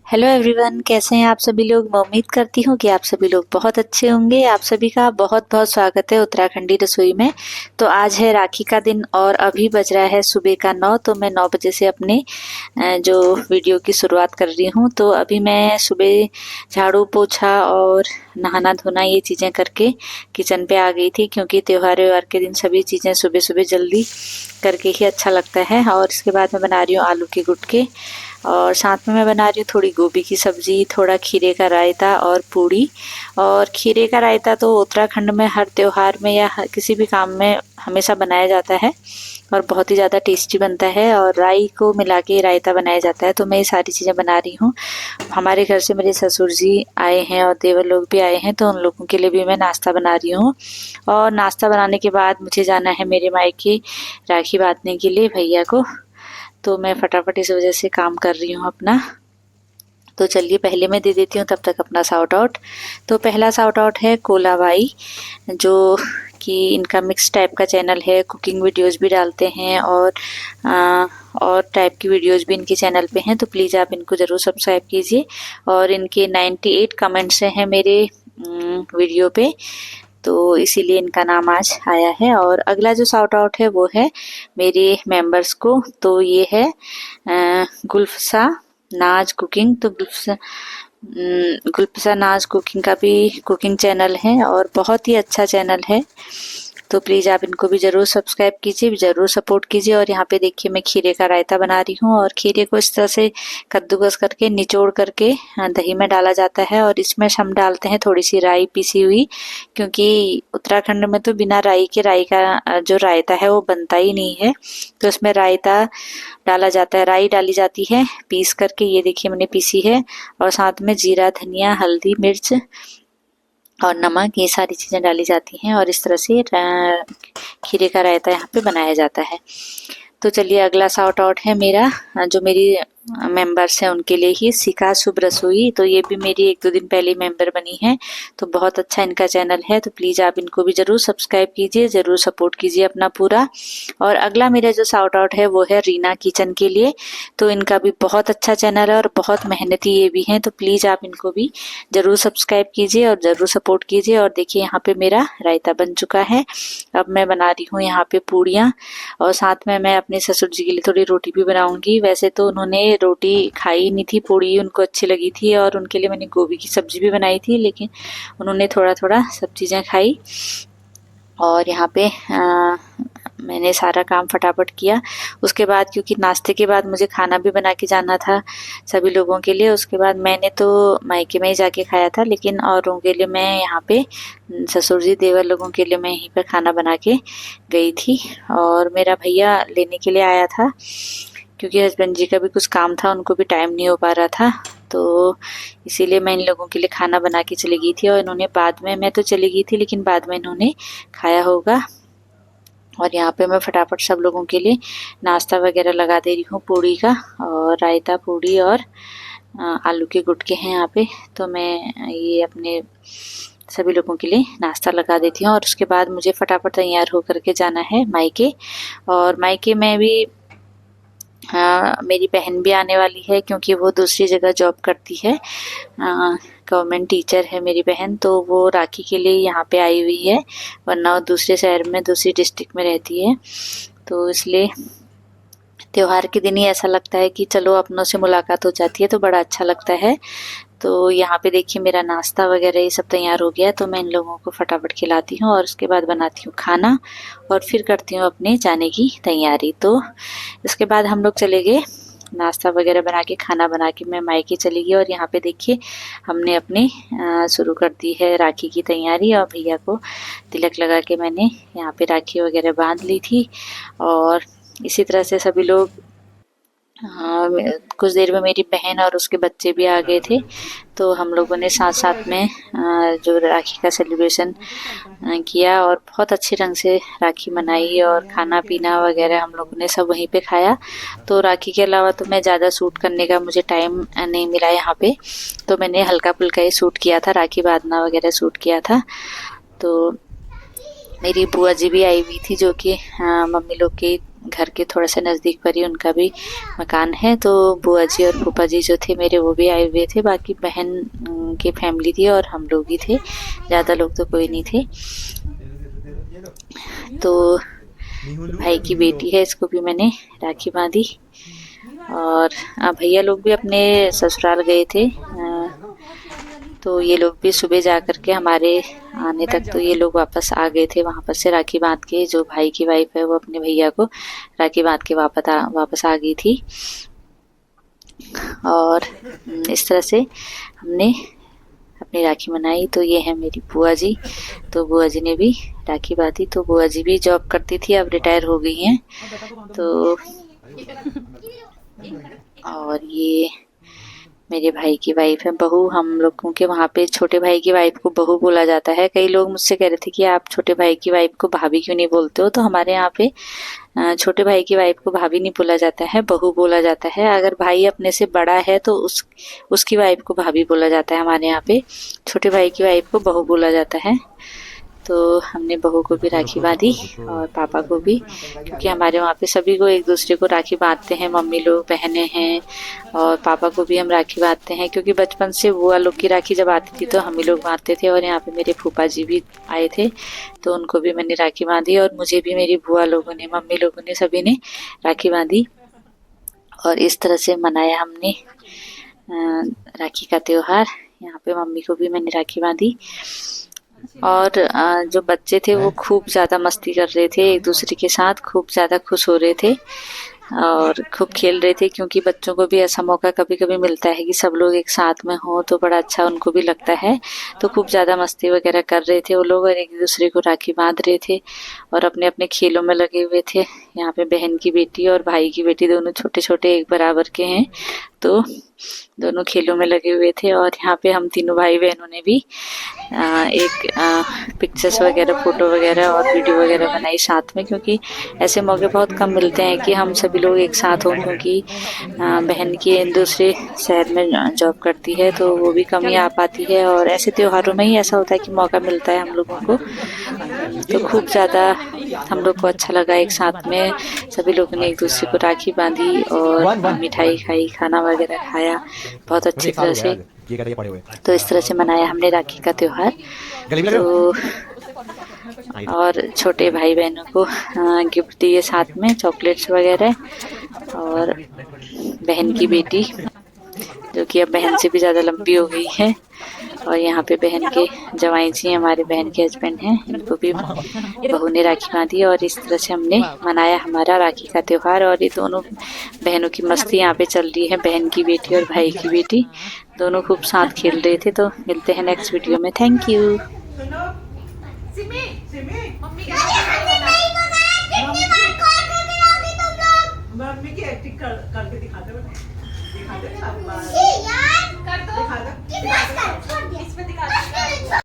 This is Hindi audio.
हेलो एवरीवन, कैसे हैं आप सभी लोग। मैं उम्मीद करती हूँ कि आप सभी लोग बहुत अच्छे होंगे। आप सभी का बहुत बहुत स्वागत है उत्तराखंडी रसोई में। तो आज है राखी का दिन और अभी बज रहा है सुबह का 9। तो मैं 9 बजे से अपने जो वीडियो की शुरुआत कर रही हूँ। तो अभी मैं सुबह झाड़ू पोछा और नहाना धोना ये चीज़ें करके किचन पे आ गई थी, क्योंकि त्योहार व्योहार के दिन सभी चीज़ें सुबह सुबह जल्दी करके ही अच्छा लगता है। और इसके बाद मैं बना रही हूँ आलू के गुटके और साथ में मैं बना रही हूँ थोड़ी गोभी की सब्जी, थोड़ा खीरे का रायता और पूड़ी। और खीरे का रायता तो उत्तराखंड में हर त्योहार में या किसी भी काम में हमेशा बनाया जाता है और बहुत ही ज़्यादा टेस्टी बनता है। और राई को मिला के रायता बनाया जाता है। तो मैं ये सारी चीज़ें बना रही हूँ। हमारे घर से मेरे ससुर जी आए हैं और देवर लोग भी आए हैं, तो उन लोगों के लिए भी मैं नाश्ता बना रही हूँ। और नाश्ता बनाने के बाद मुझे जाना है मेरे मायके राखी बांधने के लिए भैया को। तो मैं फटाफट इस वजह से काम कर रही हूँ अपना। तो चलिए पहले मैं दे देती हूँ तब तक अपना शाउट आउट। तो पहला शाउट आउट है कोलाबाई, जो कि इनका मिक्स टाइप का चैनल है। कुकिंग वीडियोस भी डालते हैं और टाइप की वीडियोस भी इनके चैनल पे हैं। तो प्लीज़ आप इनको ज़रूर सब्सक्राइब कीजिए। और इनके 98 कमेंट्स हैं मेरे वीडियो पे, तो इसीलिए इनका नाम आज आया है। और अगला जो शाउट आउट है वो है मेरे मेंबर्स को। तो ये है गुल्फसा नाज कुकिंग। तो गुल्फसा नाज कुकिंग का भी कुकिंग चैनल है और बहुत ही अच्छा चैनल है। तो प्लीज़ आप इनको भी ज़रूर सब्सक्राइब कीजिए, ज़रूर सपोर्ट कीजिए। और यहाँ पे देखिए मैं खीरे का रायता बना रही हूँ और खीरे को इस तरह से कद्दूकस करके निचोड़ करके दही में डाला जाता है। और इसमें हम डालते हैं थोड़ी सी राई पीसी हुई, क्योंकि उत्तराखंड में तो बिना राई के राई का जो रायता है वो बनता ही नहीं है। तो इसमें रायता डाला जाता है, राई डाली जाती है पीस करके। ये देखिए मैंने पीसी है। और साथ में जीरा, धनिया, हल्दी, मिर्च और नमक, ये सारी चीज़ें डाली जाती हैं। और इस तरह से खीरे का रायता यहाँ पे बनाया जाता है। तो चलिए अगला शाउट आउट है मेरा, जो मेरी मेंबर्स हैं उनके लिए ही, सिका शुभ रसोई। तो ये भी मेरी 1-2 दिन पहले मेंबर बनी है। तो बहुत अच्छा इनका चैनल है। तो प्लीज़ आप इनको भी ज़रूर सब्सक्राइब कीजिए, ज़रूर सपोर्ट कीजिए अपना पूरा। और अगला मेरा जो शाउट आउट है वो है रीना किचन के लिए। तो इनका भी बहुत अच्छा चैनल है और बहुत मेहनती ये भी हैं। तो प्लीज़ आप इनको भी ज़रूर सब्सक्राइब कीजिए और ज़रूर सपोर्ट कीजिए। और देखिए यहाँ पे मेरा रायता बन चुका है। अब मैं बना रही हूँ यहाँ पे पूड़ियाँ और साथ में मैं अपने ससुर जी के लिए थोड़ी रोटी भी बनाऊंगी। वैसे तो उन्होंने रोटी खाई नहीं थी, पूड़ी उनको अच्छी लगी थी और उनके लिए मैंने गोभी की सब्जी भी बनाई थी, लेकिन उन्होंने थोड़ा थोड़ा सब चीज़ें खाई। और यहाँ पे मैंने सारा काम फटाफट किया। उसके बाद क्योंकि नाश्ते के बाद मुझे खाना भी बना के जाना था सभी लोगों के लिए। उसके बाद मैंने तो मायके में ही जाके खाया था, लेकिन औरों के लिए मैं यहाँ पे ससुर जी देवर लोगों के लिए मैं यहीं पर खाना बना के गई थी। और मेरा भैया लेने के लिए आया था, क्योंकि हस्बैंड जी का भी कुछ काम था, उनको भी टाइम नहीं हो पा रहा था। तो इसीलिए मैं इन लोगों के लिए खाना बना के चली गई थी। और इन्होंने बाद में, मैं तो चली गई थी लेकिन बाद में इन्होंने खाया होगा। और यहाँ पे मैं फटाफट सब लोगों के लिए नाश्ता वगैरह लगा दे रही हूँ पूड़ी का। और रायता, पूड़ी और आलू के गुटके हैं यहाँ पे। तो मैं ये अपने सभी लोगों के लिए नाश्ता लगा देती हूँ। और उसके बाद मुझे फटाफट तैयार होकर के जाना है मायके। और मायके में भी मेरी बहन भी आने वाली है, क्योंकि वो दूसरी जगह जॉब करती है, गवर्नमेंट टीचर है मेरी बहन। तो वो राखी के लिए यहाँ पे आई हुई है, वरना वो दूसरे शहर में, दूसरी डिस्ट्रिक्ट में रहती है। तो इसलिए त्योहार के दिन ही ऐसा लगता है कि चलो अपनों से मुलाकात हो जाती है, तो बड़ा अच्छा लगता है। तो यहाँ पे देखिए मेरा नाश्ता वगैरह ये सब तैयार हो गया। तो मैं इन लोगों को फटाफट खिलाती हूँ और उसके बाद बनाती हूँ खाना और फिर करती हूँ अपने जाने की तैयारी। तो इसके बाद हम लोग चले गए नाश्ता वगैरह बना के, खाना बना के मैं मायके चली गई। और यहाँ पे देखिए हमने अपने शुरू कर दी है राखी की तैयारी। और भैया को तिलक लगा के मैंने यहाँ पे राखी वगैरह बांध ली थी। और इसी तरह से सभी लोग, कुछ देर में मेरी बहन और उसके बच्चे भी आ गए थे। तो हम लोगों ने साथ साथ में जो राखी का सेलिब्रेशन किया और बहुत अच्छे ढंग से राखी मनाई। और खाना पीना वगैरह हम लोगों ने सब वहीं पे खाया। तो राखी के अलावा तो मैं ज़्यादा शूट करने का मुझे टाइम नहीं मिला यहाँ पे। तो मैंने हल्का फुल्का ही शूट किया था, राखी बांधना वगैरह शूट किया था। तो मेरी बुआ जी भी आई हुई थी, जो कि मम्मी लोग के घर के थोड़ा सा नज़दीक पर ही उनका भी मकान है। तो बुआ जी और फूफा जी जो थे मेरे वो भी आए हुए थे, बाकी बहन की फैमिली थी और हम लोग ही थे, ज़्यादा लोग तो कोई नहीं थे। तो भाई की बेटी है, इसको भी मैंने राखी बांधी। और भैया लोग भी अपने ससुराल गए थे, तो ये लोग भी सुबह जा कर के हमारे आने तक तो ये लोग वापस आ गए थे। वहाँ पर से राखी बांध के जो भाई की वाइफ है वो अपने भैया को राखी बांध के वापस आ गई थी। और इस तरह से हमने अपनी राखी मनाई। तो ये है मेरी बुआ जी, तो बुआ जी ने भी राखी बांधी। तो बुआ जी भी जॉब करती थी, अब रिटायर हो गई हैं। तो और ये मेरे भाई की वाइफ है, बहू। हम लोगों के वहाँ पे छोटे भाई की वाइफ को बहू बोला जाता है। कई लोग मुझसे कह रहे थे कि आप छोटे भाई की वाइफ को भाभी क्यों नहीं बोलते हो, तो हमारे यहाँ पे छोटे भाई की वाइफ को भाभी नहीं बोला जाता है, बहू बोला जाता है। अगर भाई अपने से बड़ा है तो उसकी वाइफ को भाभी बोला जाता है हमारे यहाँ पे, छोटे भाई की वाइफ को बहू बोला जाता है। तो हमने बहू को भी राखी बांधी और पापा को भी, क्योंकि हमारे वहाँ पे सभी को एक दूसरे को राखी बांधते हैं, मम्मी लोग, बहनें हैं, और पापा को भी हम राखी बांधते हैं। क्योंकि बचपन से बुआ लोग की राखी जब आती थी तो हम ही लोग बांधते थे। और यहाँ पे मेरे फूफा जी भी आए थे तो उनको भी मैंने राखी बांधी, और मुझे भी मेरी बुआ लोगों ने, मम्मी लोगों ने, सभी ने राखी बांधी। और इस तरह से मनाया हमने राखी का त्योहार। यहाँ पे मम्मी को भी मैंने राखी बांधी। और जो बच्चे थे वो खूब ज़्यादा मस्ती कर रहे थे, एक दूसरे के साथ खूब ज़्यादा खुश हो रहे थे और खूब खेल रहे थे। क्योंकि बच्चों को भी ऐसा मौका कभी कभी मिलता है कि सब लोग एक साथ में हो, तो बड़ा अच्छा उनको भी लगता है। तो खूब ज़्यादा मस्ती वगैरह कर रहे थे वो लोग, और एक दूसरे को राखी बांध रहे थे और अपने अपने खेलों में लगे हुए थे। यहाँ पे बहन की बेटी और भाई की बेटी दोनों छोटे छोटे एक बराबर के हैं, तो दोनों खेलों में लगे हुए थे। और यहाँ पे हम तीनों भाई बहनों ने भी एक पिक्चर्स वगैरह, फ़ोटो वगैरह और वीडियो वगैरह बनाई साथ में, क्योंकि ऐसे मौके बहुत कम मिलते हैं कि हम सभी लोग एक साथ हों। क्योंकि बहन की दूसरे शहर में जॉब करती है तो वो भी कम ही आ पाती है, और ऐसे त्योहारों में ही ऐसा होता है कि मौका मिलता है हम लोगों को। तो खूब ज़्यादा हम लोग को अच्छा लगा, एक साथ में सभी लोगों ने एक दूसरे को राखी बांधी और मिठाई खाई, खाना वगैरह खाया बहुत अच्छी तरह से। तो इस तरह से मनाया हमने राखी का त्योहार। तो और छोटे भाई बहनों को गिफ्ट दिए साथ में, चॉकलेट्स वगैरह। और बहन की बेटी जो कि अब बहन से भी ज़्यादा लंबी हो गई है, और यहाँ पे बहन के जवाई जी हमारे बहन के हस्बैंड हैं, इनको भी बहू ने राखी बांधी। और इस तरह से हमने मनाया हमारा राखी का त्योहार। और ये दोनों बहनों की मस्ती यहाँ पे चल रही है, बहन की बेटी और भाई की बेटी दोनों खूब साथ खेल रहे थे। तो मिलते हैं नेक्स्ट वीडियो में। Thank you. मम्मी की एक्टिंग करके दिखाते